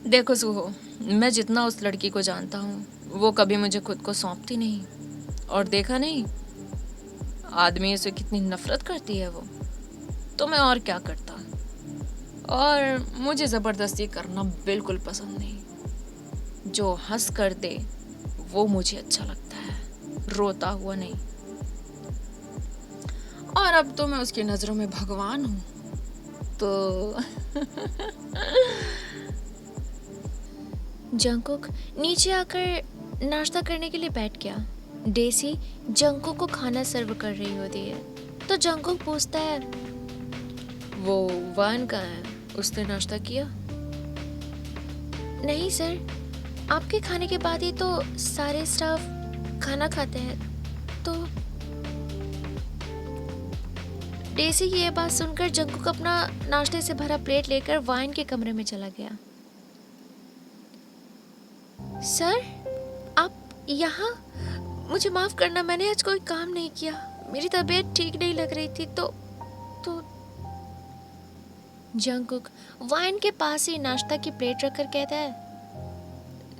देखो सुहो, मैं जितना उस लड़की को जानता हूँ वो कभी मुझे खुद को सौंपती नहीं। और देखा नहीं आदमी से कितनी नफरत करती है वो। तो मैं और क्या करता। और मुझे ज़बरदस्ती करना बिल्कुल पसंद नहीं। जो हंस कर दे वो मुझे अच्छा लगता है, रोता हुआ नहीं। और अब तो मैं उसकी नज़रों में भगवान हूँ। तो जंकुक नीचे आकर नाश्ता करने के लिए बैठ गया। डेसी जंकुक को खाना सर्व कर रही होती है तो जंकुक पूछता है, वो वान कहाँ है? उसने नाश्ता किया? नहीं सर, आपके खाने के बाद ही तो सारे स्टाफ खाना खाते हैं। तो डेसी की यह बात सुनकर जंकुक अपना नाश्ते से भरा प्लेट लेकर वाइन के कमरे में चला गया। सर, आप यहाँ? मुझे माफ करना, मैंने आज कोई काम नहीं किया। मेरी तबीयत ठीक नहीं लग रही थी तो जंकुक वाइन के पास ही नाश्ता की प्लेट रखकर कहता है,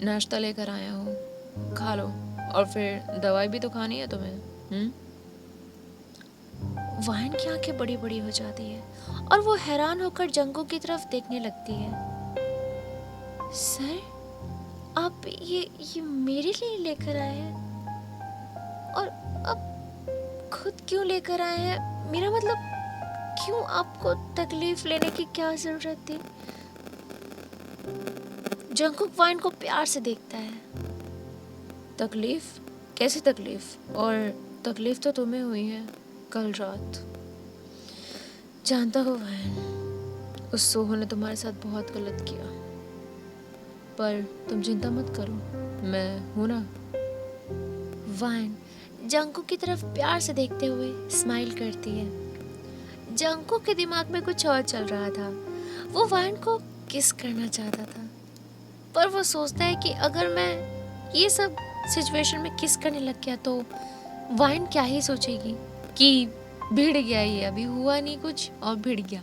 नाश्ता लेकर आया हूँ, खा लो। और फिर दवाई भी तो खानी है तुम्हें। वाइन की आंखें बड़ी बड़ी हो जाती है और वो हैरान होकर जंकुक की तरफ देखने लगती है। सर, आप ये मेरे लिए लेकर आए हैं? और अब खुद क्यों लेकर आए हैं? मेरा मतलब, क्यों आपको तकलीफ लेने की क्या जरूरत थी? जंकुक वाइन को प्यार से देखता है। तकलीफ? कैसी तकलीफ? और तकलीफ तो तुम्हें हुई है कल रात। जानता हो वाइन, उस सोहो ने तुम्हारे साथ बहुत गलत किया। पर तुम चिंता मत करो, मैं हूं ना। वाइन जंकुक की तरफ प्यार से देखते हुए स्माइल करती है। जंकुक के दिमाग में कुछ और चल रहा था। वो वाइन को किस करना चाहता था, पर वो सोचता है कि अगर मैं ये सब सिचुएशन में किस करने लग गया तो वाइन क्या ही सोचेगी कि भिड़ गया, ये अभी हुआ नहीं कुछ और भिड़ गया।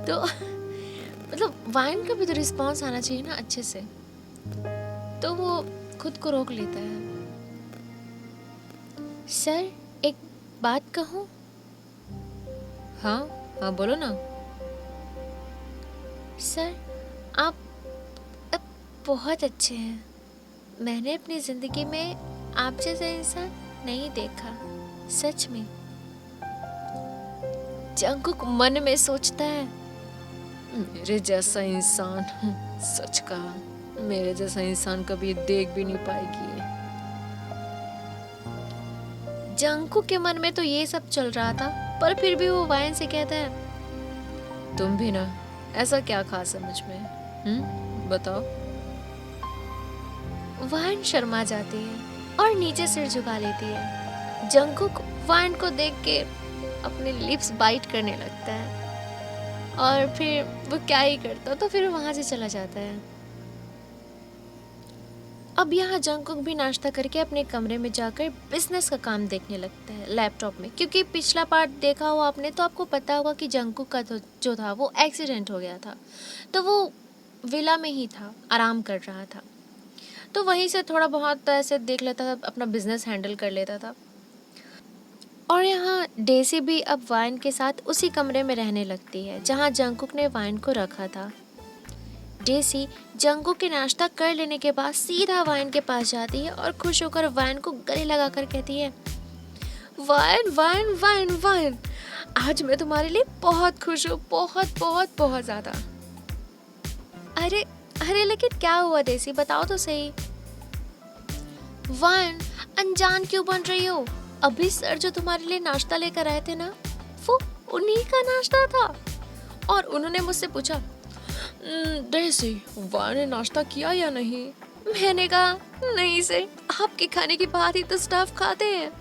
तो मतलब वाइन का भी तो रिस्पॉन्स आना चाहिए ना अच्छे से। तो वो खुद को रोक लेता है। सर, एक बात कहूँ? हाँ हाँ, बोलो ना। सर, आप बहुत अच्छे हैं। मैंने अपनी जिंदगी में आप जैसा इंसान नहीं देखा, सच में। जंकुक मन में सोचता है, मेरे जैसा इंसान, सच कहा, मेरे जैसा इंसान कभी देख भी नहीं पाएगी। जंकुक के मन में तो ये सब चल रहा था, पर फिर भी वो वाइन से कहता है, तुम भी ना, ऐसा क्या खास है मुझ में? बताओ। वाइन शर्मा जाती है और नीचे सिर झुका लेती है। जंकुक वाइन को देख के अपने लिप्स बाइट करने लगता है और फिर वो क्या ही करता, तो फिर वहां से चला जाता है। अब यहाँ जंकुक भी नाश्ता करके अपने कमरे में जाकर बिजनेस का काम देखने लगता है लैपटॉप में, क्योंकि पिछला पार्ट देखा हो आपने तो आपको पता होगा कि जंकुक का जो था वो एक्सीडेंट हो गया था। तो वो विला में ही था, आराम कर रहा था, तो वहीं से थोड़ा बहुत ऐसे देख लेता था, अपना बिजनेस हैंडल कर लेता था। और यहाँ डेसी भी अब वाइन के साथ उसी कमरे में रहने लगती है जहाँ जंकुक ने वाइन को रखा था। डेसी जंकुक के नाश्ता कर लेने के बाद सीधा वाइन के पास जाती है और खुश होकर वाइन को गले लगाकर कहती है, वाइन वाइन वाइन वाइन, आज मैं तुम्हारे लिए बहुत खुश हूँ, बहुत बहुत बहुत ज़्यादा। अरे अरे, लेकिन क्या हुआ डेसी, बताओ तो सही। वाइन, अनजान क्यों बन रही हो? अभी सर जो तुम्हारे लिए नाश्ता लेकर आए थे ना, वो उन्हीं का नाश्ता था। और उन्होंने मुझसे पूछा, डेसी, वाया ने नाश्ता किया या नहीं? मैंने कहा नहीं सर, आपके खाने के बाद ही तो स्टाफ खाते हैं।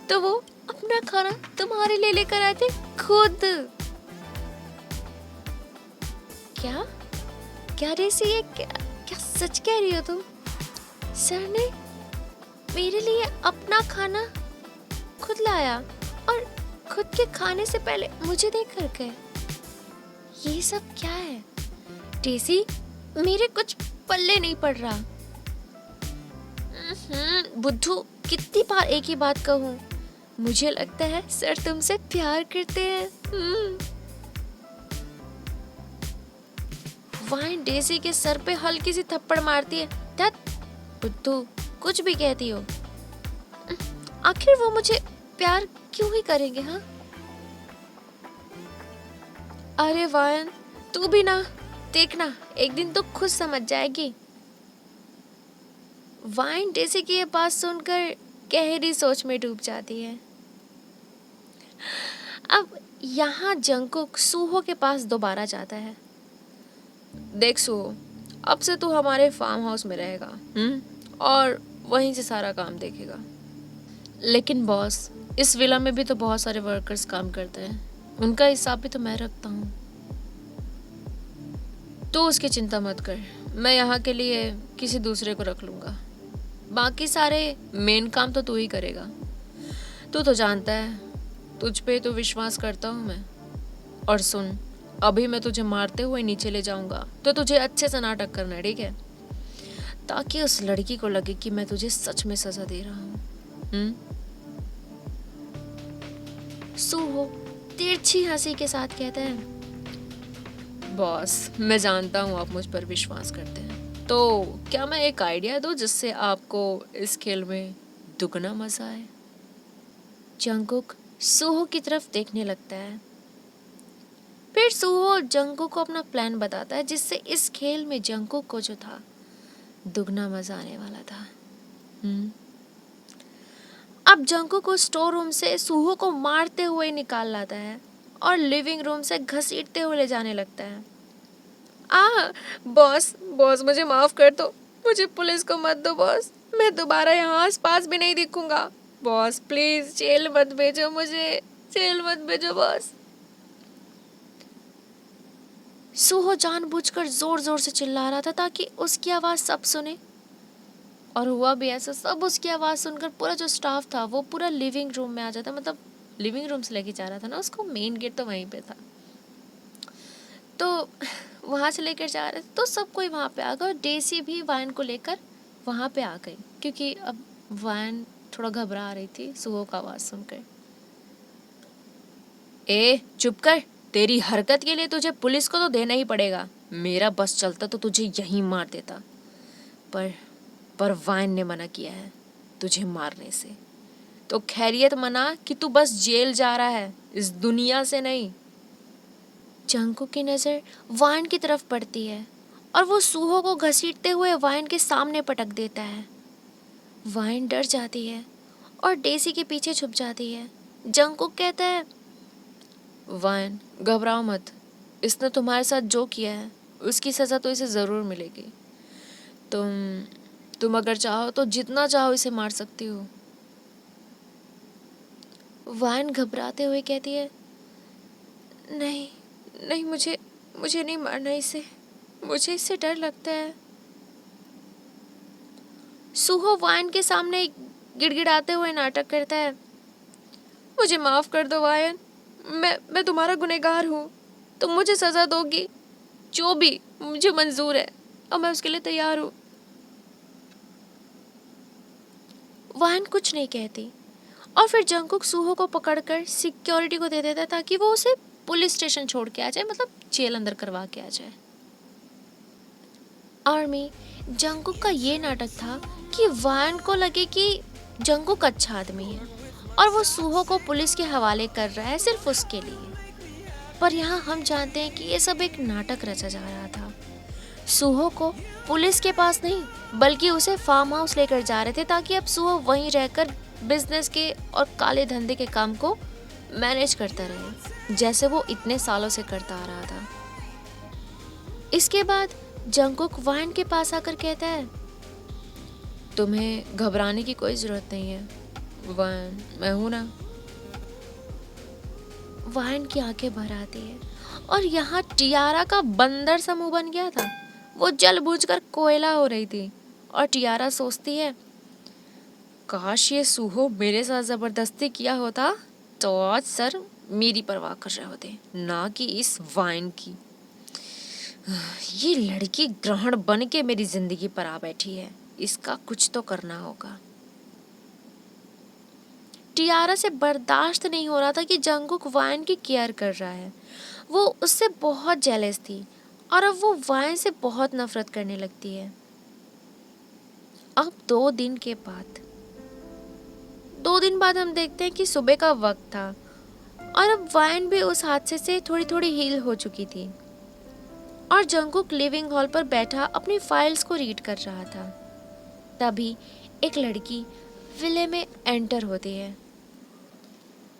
तो वो अपना खाना तुम्हारे लिए लेकर आए थे खुद। क्या क्या डेसी, ये क्या क्या सच कह रही हो तुम? सर ने मेरे लिए अपना खाना खुद लाया और खुद के खाने से पहले मुझे देख कर गए। ये सब क्या है डेसी? मेरे कुछ पल्ले नहीं पड़ रहा। बुद्धू, कितनी बार एक ही बात कहूँ? मुझे लगता है सर तुमसे प्यार करते हैं। वाइन डेसी के सर पे हल्की सी थप्पड़ मारती है। दैट बुद्धू, कुछ भी कहती हो। आखिर वो मुझे प्यार क्यों ही करेंगे? हाँ, अरे वाइन, तू भी ना, देखना एक दिन तो खुद समझ जाएगी। वाइन डेसी की ये बात सुनकर गहरी सोच में डूब जाती है। अब यहाँ जंकुक सूहो के पास दोबारा जाता है। देख सूहो, अब से तू हमारे फार्म हाउस में रहेगा, और वहीं से सारा काम देखेगा। लेकिन बॉस, इस विला में भी तो बहुत सारे वर्कर्स काम करते हैं, उनका हिसाब भी तो मैं रखता हूँ। तू उसकी चिंता मत कर, मैं यहाँ के लिए किसी दूसरे को रख लूँगा। बाकी सारे मेन काम तो तू ही करेगा। तू तो जानता है तुझ पे तो विश्वास करता हूँ मैं। और सुन, अभी मैं तुझे मारते हुए नीचे ले जाऊँगा, तो तुझे अच्छे से नाटक करना है, ठीक है? ताकि उस लड़की को लगे कि मैं तुझे सच में सजा दे रहा हूँ। सूहो तिरछी हंसी के साथ कहता है, बॉस, मैं जानता हूँ आप मुझ पर विश्वास करते हैं, तो क्या मैं एक आइडिया दूँ जिससे आपको इस खेल में दुगना मजा आए? जंकुक सूहो की तरफ देखने लगता है। फिर सूहो जंकुक को अपना प्लान बताता है, जिससे इस खेल में जंकुक को जो था दुगना मजा आने वाला था। अब जंकुक को स्टोर रूम से सूहो को मारते हुए निकाल लाता है और लिविंग रूम से घसीटते हुए ले जाने लगता है। बॉस, मुझे माफ कर दो, मुझे पुलिस को मत दो बॉस, मैं दोबारा यहाँ आसपास भी नहीं दिखूंगा। बॉस प्लीज जेल मत भेजो मुझे, जेल मत भेजो बॉस। सूहो जानबूझकर जोर जोर से चिल्ला रहा था ताकि उसकी आवाज सब सुने, और हुआ भी ऐसा। सब उसकी आवाज सुनकर पूरा जो स्टाफ था वो पूरा लिविंग रूम में आ जाता। मतलब लिविंग रूम से लेके जा रहा था ना उसको, मेन गेट तो वहीं पे था, तो वहाँ से लेकर जा रहे थे, तो सब कोई वहाँ पे आ गया। और डेसी भी वाइन को लेकर वहाँ पे आ गई, क्योंकि अब वाइन थोड़ा घबरा रही थी सूहो का आवाज़ सुनकर। चुप कर, तेरी हरकत के लिए तुझे पुलिस को तो देना ही पड़ेगा। मेरा बस चलता तो तुझे यहीं मार देता, पर वाइन ने मना किया है तुझे मारने से। तो खैरियत मना कि तू बस जेल जा रहा है, इस दुनिया से नहीं। जंकुक की नज़र वाइन की तरफ पड़ती है और वो सूहो को घसीटते हुए वाइन के सामने पटक देता है। वाइन डर जाती है और डेसी के पीछे छुप जाती है। जंकुक कहता है, वाइन घबराओ मत, इसने तुम्हारे साथ जो किया है उसकी सज़ा तो इसे ज़रूर मिलेगी। तुम अगर चाहो तो जितना चाहो इसे मार सकती हो। वाइन घबराते हुए कहती है, नहीं, मुझे नहीं मारना इसे, मुझे इससे डर लगता है। सूहो वाइन के सामने गिड़गिड़ाते हुए नाटक करता है, मुझे माफ़ कर दो वाइन, मैं तुम्हारा गुनहगार हूँ, तुम मुझे सज़ा दोगी, जो भी मुझे मंजूर है और मैं उसके लिए तैयार हूँ। वाइन कुछ नहीं कहती और फिर जंकुक सूहो को पकड़कर सिक्योरिटी को दे देता है ताकि वो उसे पुलिस स्टेशन छोड़ के आ जाए, मतलब जेल अंदर करवा के आ जाए। आर्मी जंकुक का ये नाटक था कि वाइन को लगे कि जंकुक अच्छा आदमी है और वो सूहो को पुलिस के हवाले कर रहा है सिर्फ उसके लिए। पर यहाँ हम जानते हैं कि ये सब एक नाटक रचा जा रहा था। सूहो को पुलिस के पास नहीं बल्कि उसे फार्म हाउस लेकर जा रहे थे ताकि अब सूहो वहीं रहकर बिजनेस के और काले धंधे के काम को मैनेज करता रहे, जैसे वो इतने सालों से करता आ रहा था। इसके बाद जंगकुक वाइन के पास आकर कहता है, तुम्हें घबराने की कोई जरूरत नहीं है वाइन, मैं हूं ना। वाइन की आंखें भर आती है और यहाँ टियारा का बंदर सा मुंह बन गया था। वो जल बुझकर कोयला हो रही थी और टियारा सोचती है, काश ये सूहो मेरे साथ जबरदस्ती किया होता तो आज सर मेरी परवाह कर रहे होते, ना कि इस वाइन की। ये लड़की ग्रहण बन के मेरी जिंदगी पर आ बैठी है, इसका कुछ तो करना होगा। टियारा से बर्दाश्त नहीं हो रहा था कि जंगकुक वाइन की केयर कर रहा है। वो उससे बहुत जेलस थी और अब वो वाइन से बहुत नफरत करने लगती है। अब 2 दिन बाद हम देखते हैं कि सुबह का वक्त था और अब वाइन भी उस हादसे से थोड़ी थोड़ी हील हो चुकी थी और जंगकुक लिविंग हॉल पर बैठा अपनी फाइल्स को रीड कर रहा था। तभी एक लड़की विले में एंटर होती है।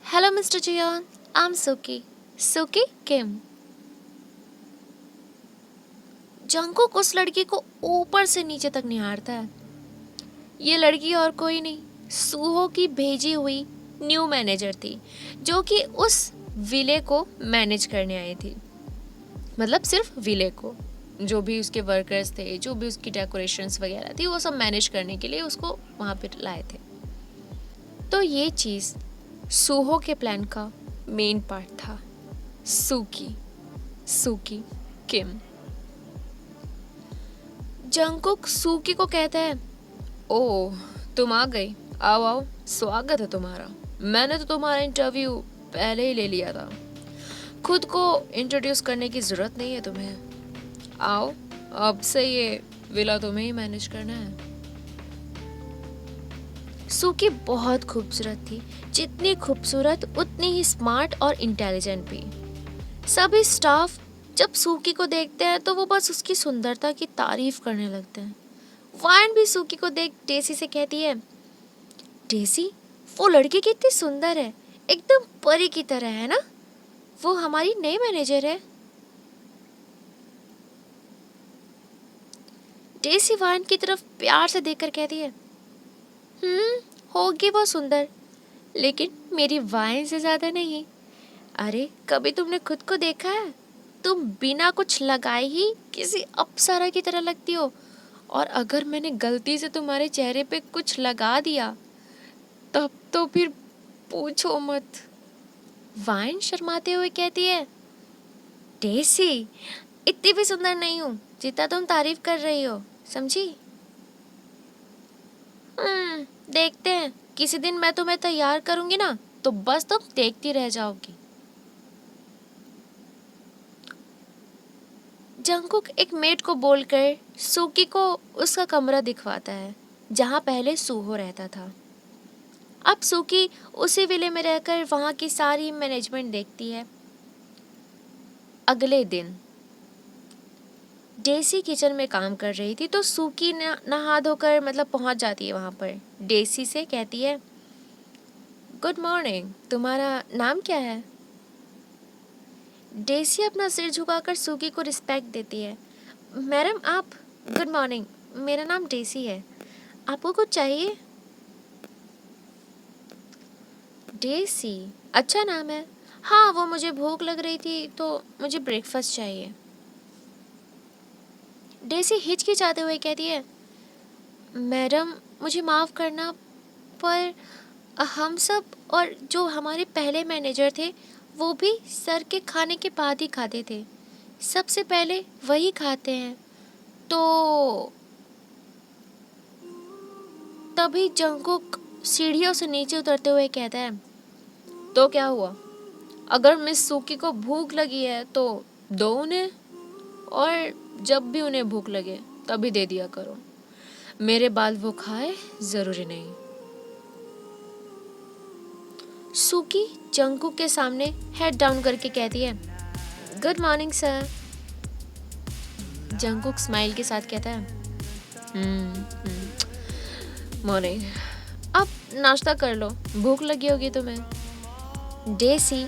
Hello mister Jeon, I am Suki, Suki Kim. Jungkook उस लड़की को ऊपर से नीचे तक निहारता है। ये लड़की और कोई नहीं, सूहो की भेजी हुई न्यू मैनेजर थी, जो कि उस विले को मैनेज करने आई थी। मतलब सिर्फ विले को, जो भी उसके वर्कर्स थे, जो भी उसकी डेकोरेशंस वगैरह थी, वो सब मैनेज करने के लिए उसको वहाँ पे लाए थे। तो ये चीज़ सूहो के प्लान का मेन पार्ट था। सूकी किम। जंगकुक सूकी को कहता है, ओह तुम आ गई, आओ आओ, स्वागत है तुम्हारा। मैंने तो तुम्हारा इंटरव्यू पहले ही ले लिया था, खुद को इंट्रोड्यूस करने की जरूरत नहीं है तुम्हें। आओ, अब से ये विला तुम्हें ही मैनेज करना है। सूकी बहुत खूबसूरत थी, जितनी खूबसूरत उतनी ही स्मार्ट और इंटेलिजेंट भी। सभी स्टाफ जब सूकी को देखते हैं तो वो बस उसकी सुंदरता की तारीफ करने लगते हैं। वाइन भी सूकी को देख डेसी से कहती है, डेसी वो लड़की कितनी सुंदर है, एकदम परी की तरह है ना, वो हमारी नई मैनेजर है। डेसी वाइन की तरफ प्यार से देखकर कहती है, होगी वो सुंदर, लेकिन मेरी वाइन से ज्यादा नहीं। अरे कभी तुमने खुद को देखा है? तुम बिना कुछ लगाए ही किसी अप्सरा की तरह लगती हो, और अगर मैंने गलती से तुम्हारे चेहरे पे कुछ लगा दिया तब तो फिर पूछो मत। वाइन शर्माते हुए कहती है, डेसी इतनी भी सुंदर नहीं हूँ जितना तुम तारीफ कर रही हो, समझी? देखते हैं, किसी दिन मैं तुम्हें तैयार करूंगी ना तो बस तुम देखती रह जाओगी। जंगकुक एक मेड को बोलकर सूकी को उसका कमरा दिखवाता है जहाँ पहले सूहो रहता था। अब सूकी उसी विले में रहकर वहाँ की सारी मैनेजमेंट देखती है। अगले दिन डेसी किचन में काम कर रही थी तो सूकी नहा धोकर मतलब पहुँच जाती है वहाँ पर। डेसी से कहती है, गुड मॉर्निंग, तुम्हारा नाम क्या है? डेसी अपना सिर झुकाकर सूकी को रिस्पेक्ट देती है। मैडम आप, गुड मॉर्निंग, मेरा नाम डेसी है, आपको कुछ चाहिए? डेसी, अच्छा नाम है। हाँ, वो मुझे भूख लग रही थी तो मुझे ब्रेकफास्ट चाहिए। डेसी हिचकिचाते हुए कहती है, मैडम मुझे माफ़ करना, पर हम सब और जो हमारे पहले मैनेजर थे वो भी सर के खाने के बाद ही खाते थे, सबसे पहले वही खाते हैं। तो तभी जंगकुक सीढ़ियों से नीचे उतरते हुए कहता है, तो क्या हुआ, अगर मिस सूकी को भूख लगी है तो दो उन्हें, और जब भी उन्हें भूख लगे तभी दे दिया करो, मेरे बाद वो खाए जरूरी नहीं। सूकी जंगकुक के सामने हेड डाउन करके कहती है, good morning sir. Jungkook smile के साथ कहता है, मॉर्निंग। अब नाश्ता कर लो, भूख लगी होगी तुम्हें। डेसी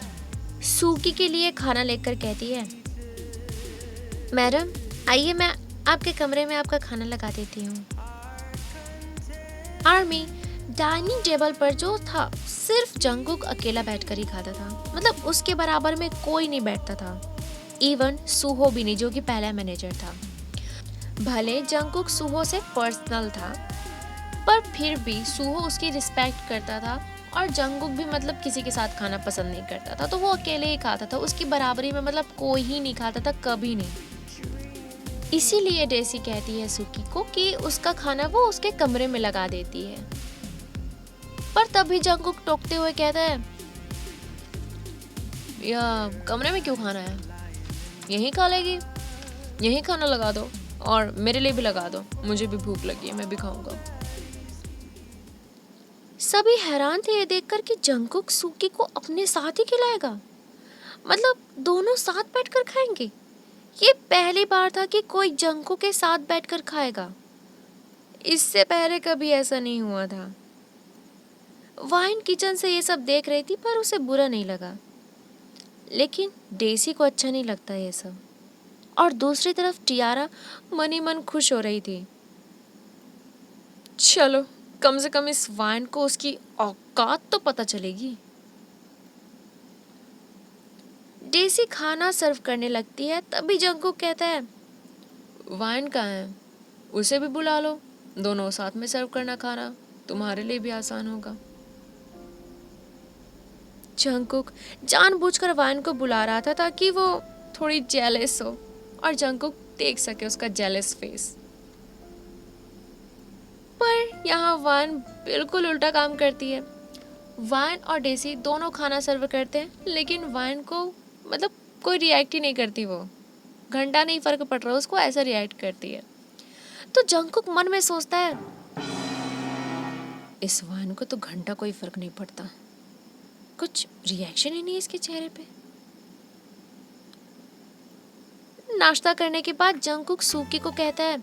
सूकी के लिए खाना लेकर कहती है, मैडम आइए मैं आपके कमरे में आपका खाना लगा देती हूँ। आर्मी डाइनिंग टेबल पर जो था सिर्फ जंगकुक अकेला बैठकर ही खाता था, मतलब उसके बराबर में कोई नहीं बैठता था, इवन सूहो भी नहीं जो कि पहला मैनेजर था। भले जंगकुक सूहो से पर्सनल था पर फिर भी सूहो उसकी रिस्पेक्ट करता था और जंगकुक भी मतलब किसी के साथ खाना पसंद नहीं करता था, तो वो अकेले ही खाता था, उसकी बराबरी में मतलब कोई ही नहीं खाता था, कभी नहीं। इसीलिए डेसी कहती है सूकी को कि उसका खाना वो उसके कमरे में लगा देती है, पर तभी जंगकुक टोकते हुए कहता है, या कमरे में क्यों खाना है, यहीं खा लेगी, यहीं खाना लगा दो और मेरे लिए भी लगा दो, मुझे भी भूख लगी है, मैं भी खाऊंगा। सभी हैरान थे ये देखकर कि जंगकुक सूकी को अपने साथ ही खिलाएगा, मतलब दोनों साथ बैठकर खाएंगे। ये पहली बार था कि कोई जंगकुक के साथ बैठकर खाएगा, इससे पहले कभी ऐसा नहीं हुआ था। वाइन किचन से ये सब देख रही थी पर उसे बुरा नहीं लगा, लेकिन डेसी को अच्छा नहीं लगता ये सब। और दूसरी तरफ टियारा मन ही मन खुश हो रही थी, चलो कम से कम इस वाइन को उसकी औकात तो पता चलेगी। डेसी खाना सर्व करने लगती है, तभी जंगकुक कहता है, वाइन कहाँ है, उसे भी बुला लो, दोनों साथ में सर्व करना खाना, तुम्हारे लिए भी आसान होगा। जंगकुक जानबूझकर वाइन को बुला रहा था ताकि वो थोड़ी जेलस हो और जंगकुक देख सके उसका जेलस फेस, पर यहाँ वाइन बिल्कुल उल्टा काम करती है। वाइन और डेसी दोनों खाना सर्व करते हैं, लेकिन वाइन को मतलब कोई रिएक्ट ही नहीं करती, वो घंटा नहीं फर्क पड़ रहा उसको, ऐसा रिएक्ट करती है। तो जंगकुक मन में सोचता है, इस वाइन को तो घंटा कोई फर्क नहीं पड़ता, कुछ रिएक्शन ही नहीं है इसके चेहरे पे। नाश्ता करने के बाद जंगकुक सूकी को कहता है,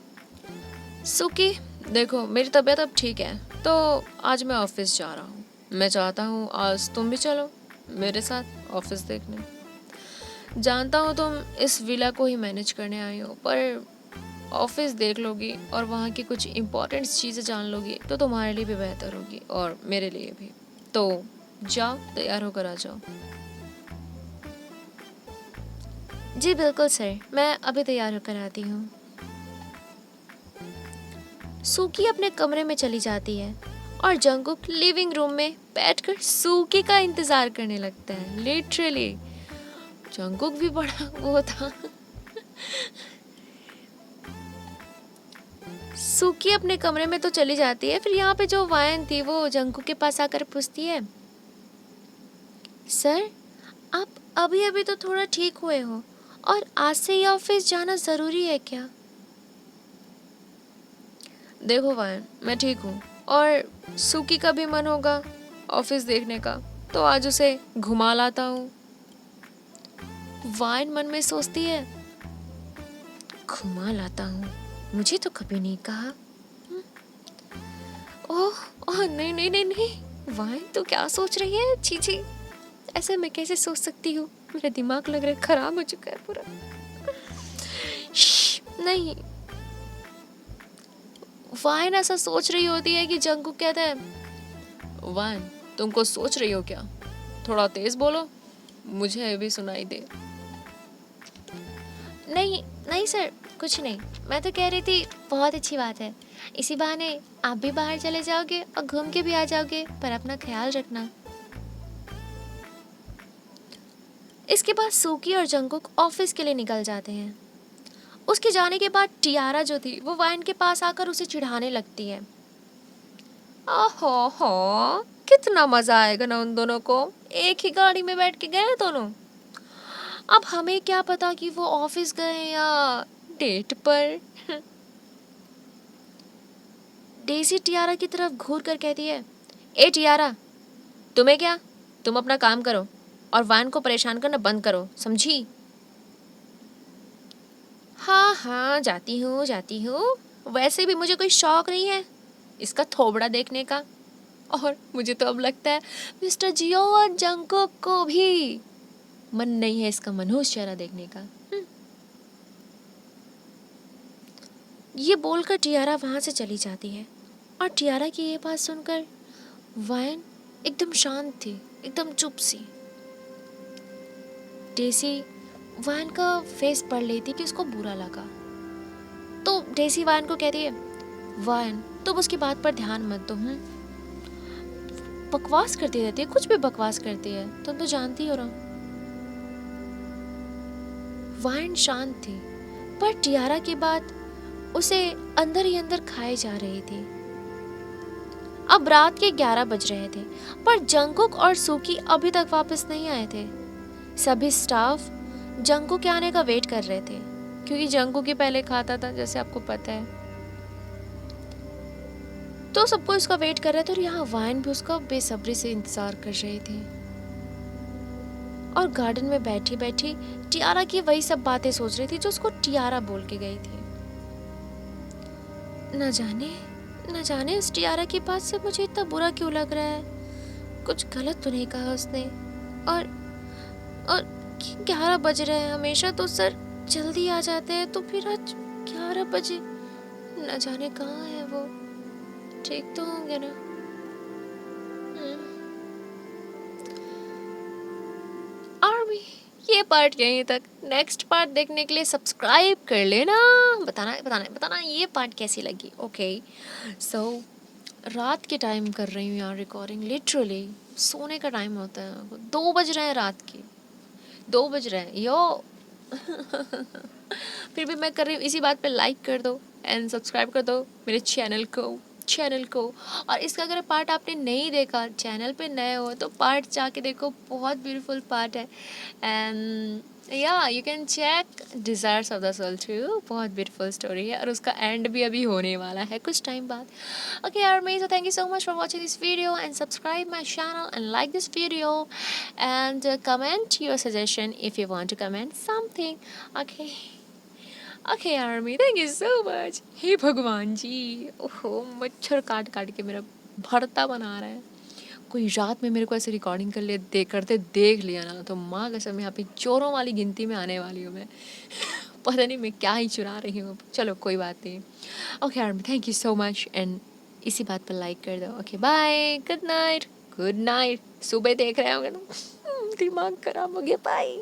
सूकी देखो मेरी तबीयत अब ठीक है, तो आज मैं ऑफिस जा रहा हूँ, मैं चाहता हूँ आज तुम भी चलो मेरे साथ ऑफिस देखने। जानता हूँ तुम इस विला को ही मैनेज करने आई हो, पर ऑफिस देख लोगी और वहाँ की कुछ इम्पोर्टेंट चीज़ें जान लोगी तो तुम्हारे लिए भी बेहतर होगी और मेरे लिए भी। तो जाओ तैयार होकर आ जाओ। जी बिल्कुल सर, मैं अभी तैयार होकर आती हूँ। सूकी अपने कमरे में चली जाती है और जंगकुक लिविंग रूम में बैठकर सूकी का इंतजार करने लगता है। लिटरली जंगकुक भी बड़ा वो था। सूकी अपने कमरे में तो चली जाती है, फिर यहाँ पे जो वायन थी वो जंगकुक के पास आकर पूछती है, सर आप अभी अभी तो थोड़ा ठीक हुए हो और आज से ही ऑफिस जाना जरूरी है क्या? देखो वायन मैं ठीक हूँ और सूकी का भी मन होगा ऑफिस देखने का, तो आज उसे घुमा लाता हूँ। वायन मन में सोचती है, घुमा लाता हूँ, मुझे तो कभी नहीं कहा। ओह ओह नहीं नहीं नहीं नहीं, वायन तू क्या सोच रही है, छी छी, ऐसे मैं कैसे सोच सकती हूँ, मेरा दिमाग लग रहा है खराब हो चुका है पूरा। नहीं, वायन ऐसा सोच रही होती है कि जंगकुक कहता है, वायन तुमको सोच रही हो क्या, थोड़ा तेज बोलो, मुझे भी सुनाई दे। नहीं नहीं सर, कुछ नहीं, मैं तो कह रही थी बहुत अच्छी बात है, इसी बहाने आप भी बाहर चले जाओगे और घूम के भी आ जाओगे, पर अपना ख्याल रखना। इसके बाद सूकी और जंगकुक ऑफिस के लिए निकल जाते हैं। उसके जाने के बाद टियारा जो थी वो वाइन के पास आकर उसे चिढ़ाने लगती है, ओहो हो कितना मजा आएगा ना उन दोनों को, एक ही गाड़ी में बैठ के गए दोनों, अब हमें क्या पता कि वो ऑफिस गए या डेट पर। डेजी टियारा की तरफ घूर कर कहती है, ए टियारा तुम्हें क्या, तुम अपना काम करो और वाइन को परेशान करना बंद करो, समझी? हाँ हाँ जाती हूँ, वैसे भी मुझे कोई शौक नहीं है इसका थोबड़ा देखने का, और मुझे तो अब लगता है मिस्टर जियो और जंगकुक को भी मन नहीं है इसका मनहूस चेहरा देखने का। ये बोलकर टियारा वहाँ से चली जाती है और टियारा की ये बात सुनकर वायन एकदम शांत थी, एकदम चुप सी। डेसी वायन का फेस पढ़ लेती कि उसको बुरा लगा, तो डेसी वायन को कहती है, वायन तुम उसकी बात पर ध्यान मत दो। बकवास करती रहती है, कुछ भी बकवास करती है, तुम तो जानती हो ना। वायन शांत थी, पर टियारा की बात उसे अंदर ही अंदर खाए जा रही थी। अब रात के 11 बज रहे थे, पर जंगकुक और सूकी अभी तक वापस नहीं आए थे। सभी स्टाफ जंगकुक के आने का वेट कर रहे थे, क्योंकि जंगकुक ही पहले खाता था, जैसे आपको पता है। तो सबको उसका वेट कर रहे थे और यहाँ वायन भी उसका बेसब्री से इंतजार कर रही थी। और गार्डन में बैठी बैठी टियारा की वही सब बातें सोच रही थी जो उसको टियारा बोल के गई थी। न जाने उस टियारा की बात से मुझे इतना बुरा क्यों लग रहा है। कुछ गलत तो नहीं कहा उसने। और 11 बज रहे हैं, हमेशा तो सर जल्दी आ जाते हैं, तो फिर आज 11 बजे न जाने कहाँ है वो। ठीक तो होंगे ना। और भी ये पार्ट यहीं तक। नेक्स्ट पार्ट देखने के लिए सब्सक्राइब कर लेना। बताना ये पार्ट कैसी लगी। ओके सो रात के टाइम कर रही हूँ यार रिकॉर्डिंग, लिटरली सोने का टाइम होता है। 2 बज रहे हैं रात के, 2 बज रहे हैं यो। फिर भी मैं कर रही हूँ। इसी बात पे लाइक कर दो एंड सब्सक्राइब कर दो मेरे चैनल को। और इसका अगर पार्ट आपने नहीं देखा, चैनल पे नए हो तो पार्ट जाके देखो, बहुत ब्यूटीफुल पार्ट है। एंड या you can check desires of the soul too, बहुत ब्यूटीफुल स्टोरी है और उसका एंड भी अभी होने वाला है कुछ टाइम बाद। Okay army, so thank you so much for watching this video and subscribe my channel and like this video and comment your suggestion if you want to comment something. Okay army, thank you so much. हे भगवान जी, ओहो मच्छर काट काट के मेरा भरता बना रहा है। कोई रात में मेरे को ऐसे रिकॉर्डिंग करते देख लिया ना, तो माँ कसम यहाँ पे चोरों वाली गिनती में आने वाली हूँ मैं। पता नहीं मैं क्या ही चुरा रही हूँ। चलो कोई बात नहीं। Okay army, thank you so much and इसी बात पर लाइक कर दो। Okay bye, good night. सुबह देख रहे होंगे तो दिमाग खराब हो गया। बाय।